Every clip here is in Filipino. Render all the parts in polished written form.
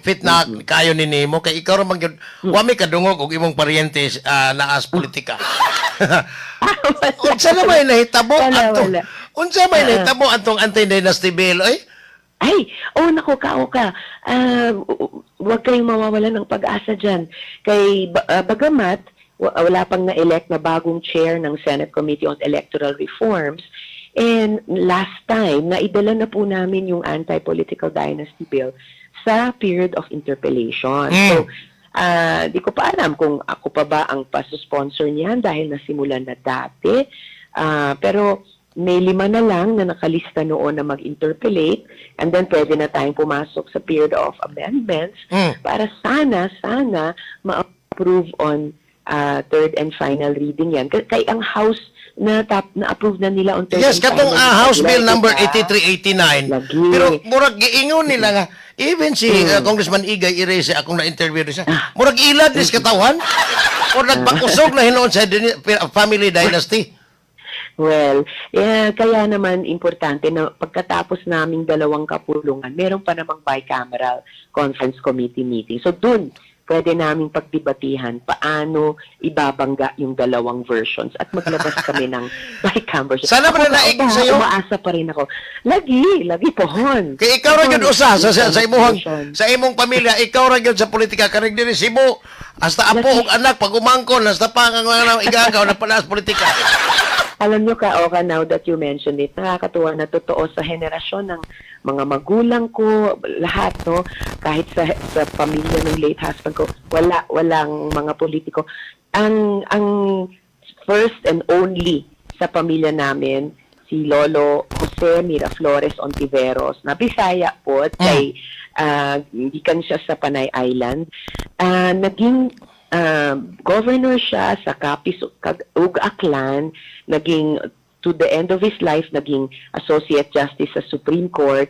fit na kayo ni Nemo kay ikaw ra man gyud wa may kadungog og imong paryente naas politika. Unsa na may nahitabo atong unsa may nahitabo atong anti-dynasty bill oy? Ay, naku, ka. Huwag kayong mawawala ng pag-asa dyan. Kay bagamat, wala pang na-elect na bagong chair ng Senate Committee on Electoral Reforms, and last time, naidala na po namin yung anti-political dynasty bill sa period of interpellation. So, di ko pa alam kung ako pa ba ang paso-sponsor niyan dahil nasimulan na dati. Pero may 5 na lang na nakalista noon na mag-interpellate, and then pwede na tayong pumasok sa period of amendments para sana ma-approve on third and final reading yan. Kaya ang House na-approve na nila on third and katong final. House Bill number 8389. Pero murag giingon nila nga even si Congressman Igay Irese akong na-interview siya. Murag ilad dis katawan o nagpakusog na hinuon sa family dynasty. Well, kaya naman importante na pagkatapos naming 2 kapulungan, meron pa namang bicameral conference committee meeting. So dun, pwede naming pagdebatihan paano ibabangga yung 2 versions at maglabas kami ng bicameral. Sana ba na naig sa'yo? Umaasa pa rin ako. Lagi pohon. Kaya ikaw ra gyud usa sa imong pamilya, ikaw ra gyud sa politika kanig diri Cebu. Hasta apo ug anak pag umangkon, hasta pa ang igagaw na pala sa politika. Alam nyo ka, now that you mentioned it, nakakatuwa na totoo sa henerasyon ng mga magulang ko, lahat, no? Kahit sa pamilya ng late husband ko, walang mga politiko. Ang first and only sa pamilya namin, si Lolo Jose Miraflores Ontiveros, na Bisaya po, kay gikan siya sa Panay Island. Naging governor siya sa Capiz ug Aklan, naging to the end of his life naging associate justice sa Supreme Court,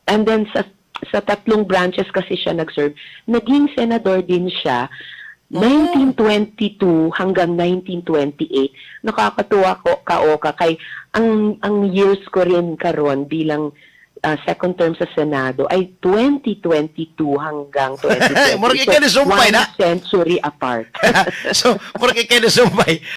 and then sa 3 branches kasi siya nag-serve, naging senador din siya 1922 hanggang 1928. Nakakatuwa ko kay ang years ko rin karon bilang second term sa Senado ay 2022 hanggang 2023. Murag ikaw ni sumpay na. 1 century apart. So, murag ikaw ni sumpay.